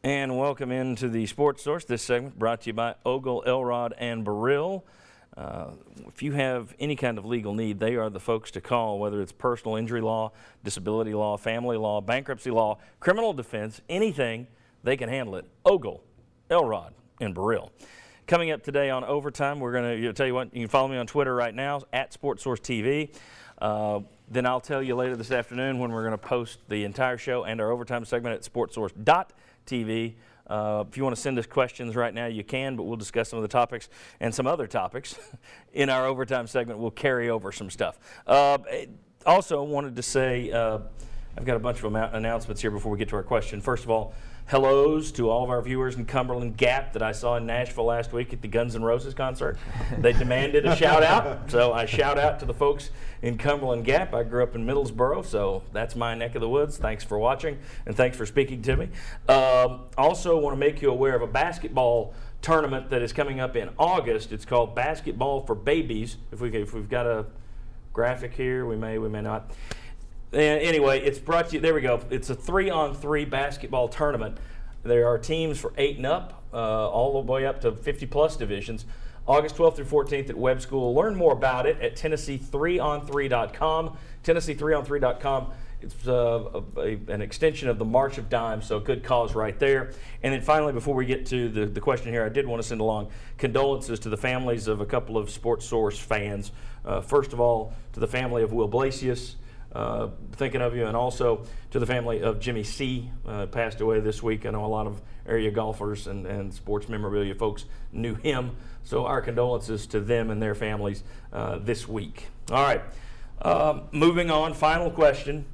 And welcome into the Sports Source. This segment brought to you by Ogle, Elrod, and Burrill. If you have any kind of legal need, they are the folks to call, whether it's personal injury law, disability law, family law, bankruptcy law, criminal defense, anything, they can handle it. Ogle, Elrod, and Burrill. Coming up today on Overtime, we're going to tell you what, you can follow me on Twitter right now, at Sports Source TV. Then I'll tell you later this afternoon when we're going to post the entire show and our Overtime segment at sportsource.tv. If you want to send us questions right now, you can, but we'll discuss some of the topics and some other topics in our Overtime segment. We'll carry over some stuff. Also, wanted to say, I've got a bunch of announcements here before we get to our question. First of all, hellos to all of our viewers in Cumberland Gap that I saw in Nashville last week at the Guns N' Roses concert. They demanded a shout out, so I shout out to the folks in Cumberland Gap. I grew up in Middlesboro, so that's my neck of the woods. Thanks for watching, and thanks for speaking to me. Also want to make you aware of a basketball tournament that is coming up in August. It's called Basketball for Babies. If we've got a graphic here, we may not. Anyway, it's brought to you, there we go. It's a 3-on-3 basketball tournament. There are teams for 8 and up, all the way up to 50-plus divisions. August 12th through 14th at Webb School. Learn more about it at Tennessee3on3.com. Tennessee3on3.com. It's an extension of the March of Dimes, so a good cause right there. And then finally, before we get to the question here, I did want to send along condolences to the families of a couple of Sports Source fans. First of all, to the family of Will Blasius. Thinking of you, and also to the family of Jimmy C. Passed away this week. I know a lot of area golfers and sports memorabilia folks knew him, so our condolences to them and their families this week. All right, moving on, final question.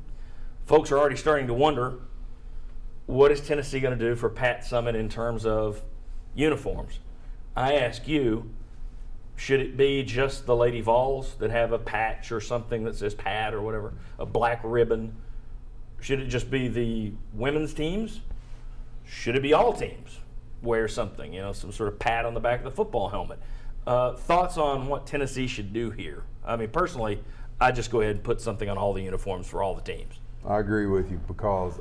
Folks are already starting to wonder, what is Tennessee going to do for Pat Summitt in terms of uniforms? I ask you, should it be just the Lady Vols that have a patch or something that says Pat or whatever, a black ribbon? Should it just be the women's teams? Should it be all teams wear something, some sort of pat on the back of the football helmet? Thoughts on what Tennessee should do here? I mean, personally, I'd just go ahead and put something on all the uniforms for all the teams. I agree with you, because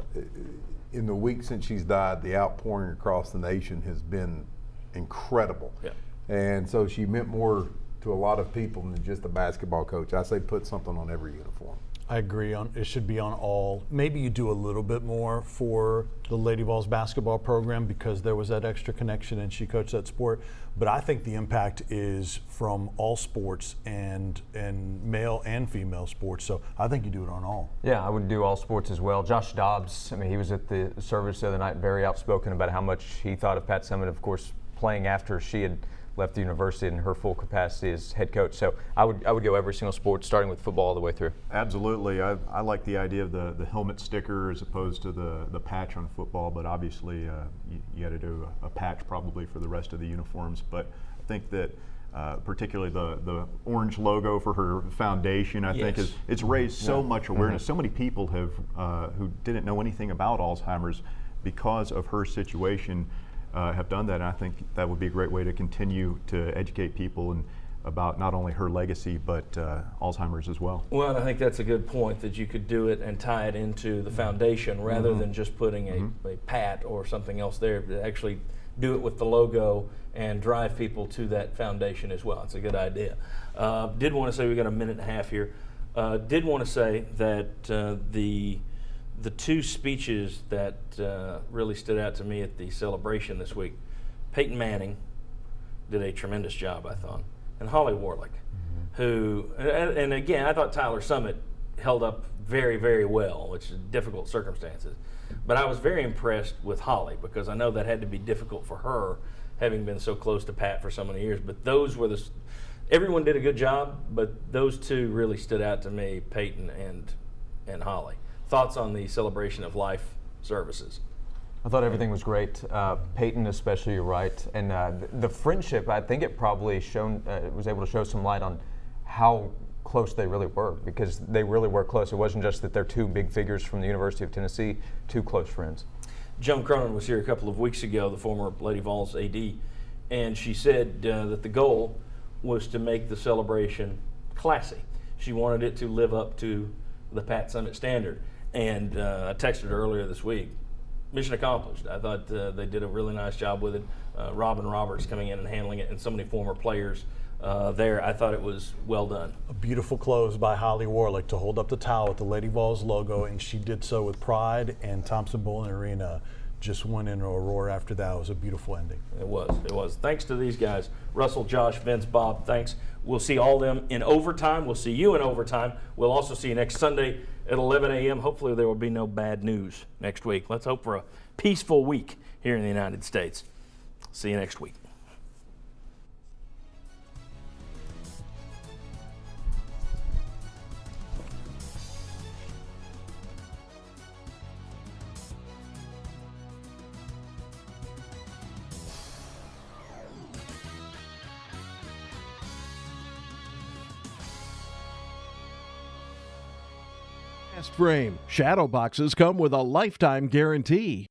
in the week since she's died, the outpouring across the nation has been incredible. Yeah. And so she meant more to a lot of people than just a basketball coach. I say put something on every uniform. I agree. It should be on all. Maybe you do a little bit more for the Lady Vols basketball program because there was that extra connection and she coached that sport. But I think the impact is from all sports and male and female sports. So I think you do it on all. Yeah, I would do all sports as well. Josh Dobbs, he was at the service the other night, very outspoken about how much he thought of Pat Summitt, of course, playing after she had left the university in her full capacity as head coach. So I would go every single sport, starting with football all the way through. Absolutely. I like the idea of the helmet sticker as opposed to the patch on football, but obviously you got to do a patch probably for the rest of the uniforms. But I think that particularly the orange logo for her foundation, I think it's raised so much awareness. So many people have who didn't know anything about Alzheimer's because of her situation have done that, and I think that would be a great way to continue to educate people about not only her legacy but Alzheimer's as well. Well, I think that's a good point, that you could do it and tie it into the foundation rather than just putting a pat or something else there, to actually do it with the logo and drive people to that foundation as well. It's a good idea. Did want to say, we got a minute and a half here, did want to say that the two speeches that really stood out to me at the celebration this week, Peyton Manning did a tremendous job, I thought, and Holly Warlick, who, and again, I thought Tyler Summitt held up very, very well, which is difficult circumstances. But I was very impressed with Holly, because I know that had to be difficult for her, having been so close to Pat for so many years. But those were everyone did a good job, but those two really stood out to me, Peyton and Holly. Thoughts on the celebration of life services? I thought everything was great. Peyton especially, you're right. And the friendship, I think it probably was able to show some light on how close they really were, because they really were close. It wasn't just that they're two big figures from the University of Tennessee, two close friends. Joan Cronin was here a couple of weeks ago, the former Lady Vols AD, and she said that the goal was to make the celebration classy. She wanted it to live up to the Pat Summitt standard. And I texted her earlier this week, mission accomplished. I thought they did a really nice job with it. Robin Roberts coming in and handling it, and so many former players there. I thought it was well done. A beautiful close by Holly Warlick to hold up the towel with the Lady Vols logo, and she did so with pride, and Thompson Bowling Arena just went into a roar after that. It was a beautiful ending. It was. Thanks to these guys, Russell, Josh, Vince, Bob, thanks. We'll see all them in overtime. We'll see you in overtime. We'll also see you next Sunday at 11 a.m. Hopefully there will be no bad news next week. Let's hope for a peaceful week here in the United States. See you next week. Frame. Shadow boxes come with a lifetime guarantee.